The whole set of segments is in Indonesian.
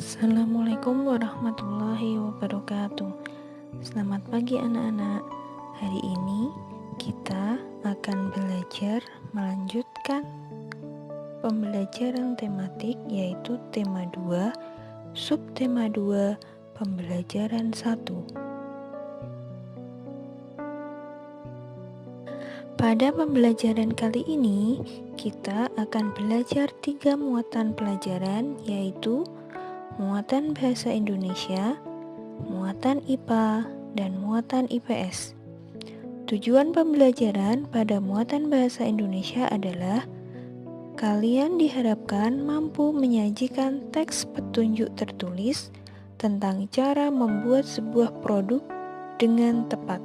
Assalamualaikum warahmatullahi wabarakatuh. Selamat pagi anak-anak. Hari ini kita akan belajar melanjutkan pembelajaran tematik, yaitu tema 2, subtema 2, pembelajaran 1. Pada pembelajaran kali ini kita akan belajar 3 muatan pelajaran, yaitu muatan bahasa Indonesia, muatan IPA, dan muatan IPS. Tujuan pembelajaran pada muatan bahasa Indonesia adalah kalian diharapkan mampu menyajikan teks petunjuk tertulis tentang cara membuat sebuah produk dengan tepat.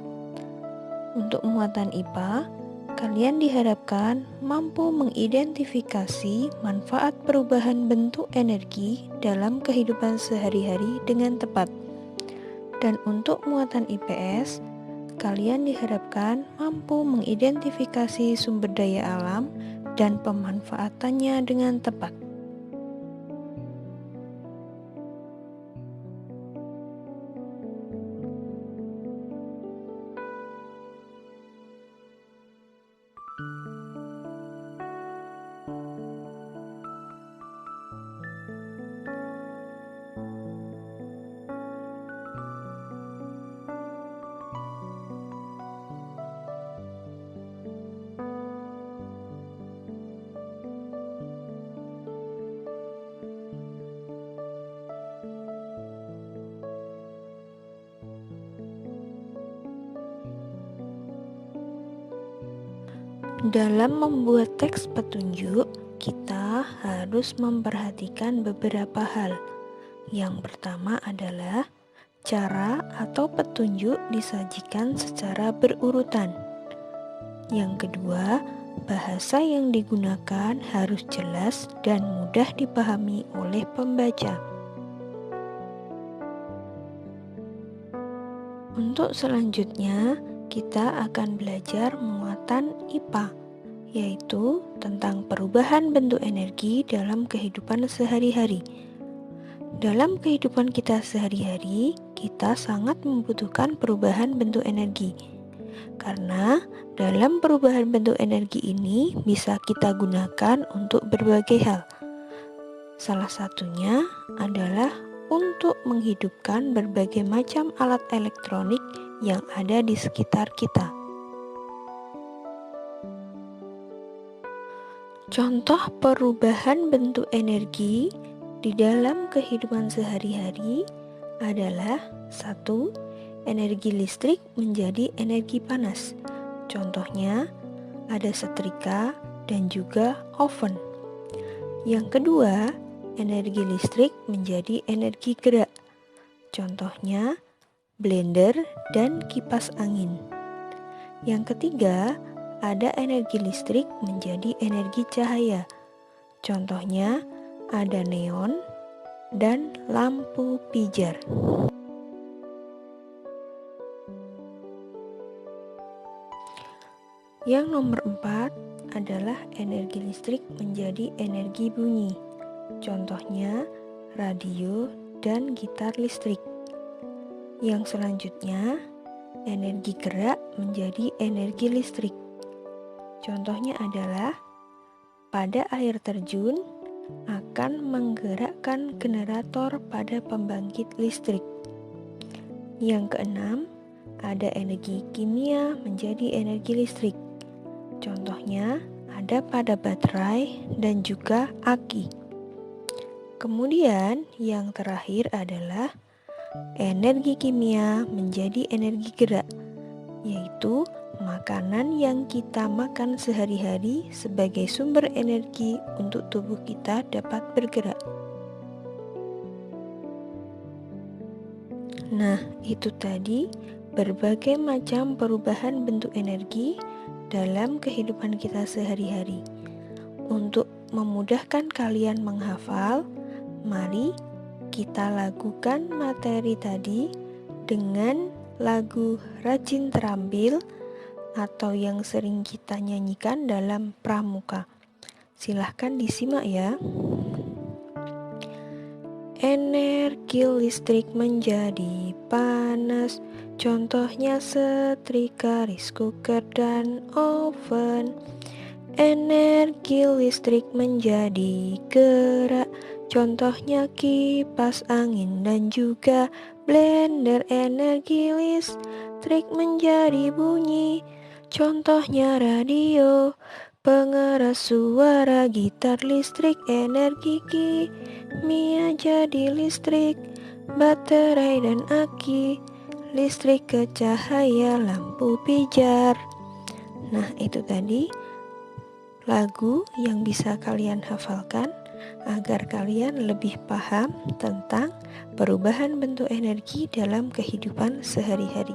Untuk muatan IPA, kalian diharapkan mampu mengidentifikasi manfaat perubahan bentuk energi dalam kehidupan sehari-hari dengan tepat. Dan untuk muatan IPS, kalian diharapkan mampu mengidentifikasi sumber daya alam dan pemanfaatannya dengan tepat. Dalam membuat teks petunjuk, kita harus memperhatikan beberapa hal. Yang pertama adalah cara atau petunjuk disajikan secara berurutan. Yang kedua, bahasa yang digunakan harus jelas dan mudah dipahami oleh pembaca. Untuk selanjutnya, kita akan belajar muatan IPA, yaitu tentang perubahan bentuk energi dalam kehidupan sehari-hari. Dalam kehidupan kita sehari-hari, kita sangat membutuhkan perubahan bentuk energi. Karena dalam perubahan bentuk energi ini bisa kita gunakan untuk berbagai hal. Salah satunya adalah untuk menghidupkan berbagai macam alat elektronik yang ada di sekitar kita. Contoh perubahan bentuk energi di dalam kehidupan sehari-hari adalah 1. Energi listrik menjadi energi panas. Contohnya ada setrika dan juga oven. Yang kedua, energi listrik menjadi energi gerak. Contohnya blender dan kipas angin. Yang ketiga, ada energi listrik menjadi energi cahaya. Contohnya ada neon dan lampu pijar. Yang nomor 4 adalah energi listrik menjadi energi bunyi. Contohnya radio dan gitar listrik. Yang selanjutnya, energi gerak menjadi energi listrik. Contohnya adalah pada air terjun akan menggerakkan generator pada pembangkit listrik. Yang keenam, ada energi kimia menjadi energi listrik. Contohnya ada pada baterai dan juga aki. Kemudian yang terakhir adalah energi kimia menjadi energi gerak, yaitu makanan yang kita makan sehari-hari sebagai sumber energi untuk tubuh kita dapat bergerak. Nah, itu tadi berbagai macam perubahan bentuk energi dalam kehidupan kita sehari-hari. Untuk memudahkan kalian menghafal, mari kita lakukan materi tadi dengan lagu Rajin Terampil atau yang sering kita nyanyikan dalam pramuka. Silahkan disimak ya. Energi listrik menjadi panas, contohnya setrika, rice cooker, dan oven. Energi listrik menjadi gerak, contohnya kipas angin dan juga blender. Energi listrik menjadi bunyi, contohnya radio, pengeras suara, gitar listrik. Energi kimia jadi listrik, baterai dan aki, listrik ke cahaya, lampu pijar. Nah, itu tadi lagu yang bisa kalian hafalkan agar kalian lebih paham tentang perubahan bentuk energi dalam kehidupan sehari-hari.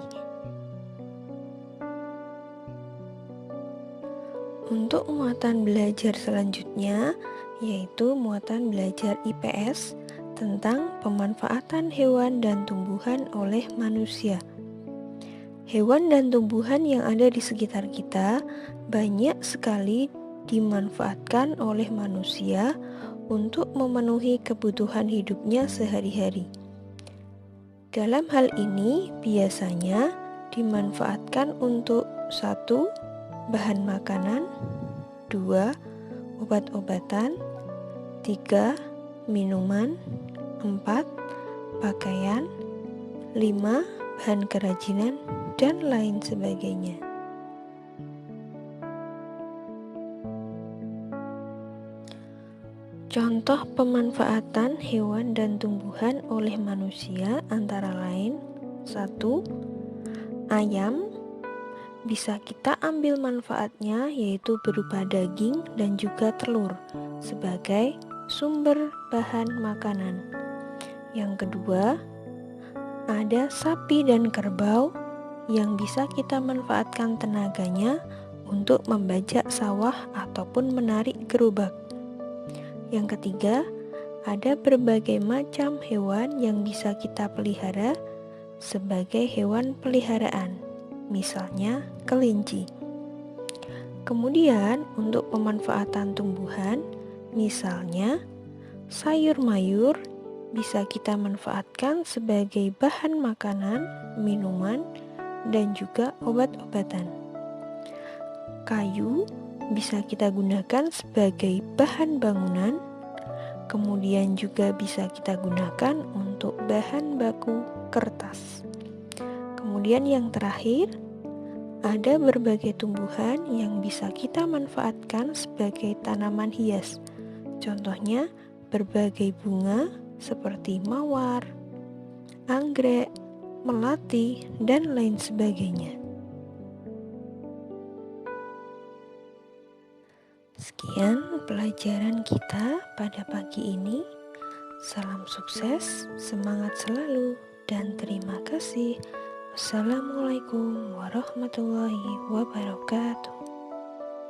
Untuk muatan belajar selanjutnya, yaitu muatan belajar IPS tentang pemanfaatan hewan dan tumbuhan oleh manusia. Hewan dan tumbuhan yang ada di sekitar kita banyak sekali dimanfaatkan oleh manusia untuk memenuhi kebutuhan hidupnya sehari-hari. Dalam hal ini biasanya dimanfaatkan untuk 1. Bahan makanan, 2. Obat-obatan, 3. Minuman, 4. Pakaian, 5. Bahan kerajinan, dan lain sebagainya. Contoh pemanfaatan hewan dan tumbuhan oleh manusia antara lain: 1. Ayam bisa kita ambil manfaatnya, yaitu berupa daging dan juga telur sebagai sumber bahan makanan. Yang kedua, ada sapi dan kerbau yang bisa kita manfaatkan tenaganya untuk membajak sawah ataupun menarik gerobak. Yang ketiga, ada berbagai macam hewan yang bisa kita pelihara sebagai hewan peliharaan, misalnya kelinci. Kemudian untuk pemanfaatan tumbuhan, misalnya sayur mayur bisa kita manfaatkan sebagai bahan makanan, minuman, dan juga obat-obatan. Kayu bisa kita gunakan sebagai bahan bangunan, kemudian juga bisa kita gunakan untuk bahan baku kertas. Kemudian yang terakhir, ada berbagai tumbuhan yang bisa kita manfaatkan sebagai tanaman hias. Contohnya berbagai bunga seperti mawar, anggrek, melati, dan lain sebagainya. Sekian pelajaran kita pada pagi ini. Salam sukses, semangat selalu, dan terima kasih. Wassalamualaikum warahmatullahi wabarakatuh.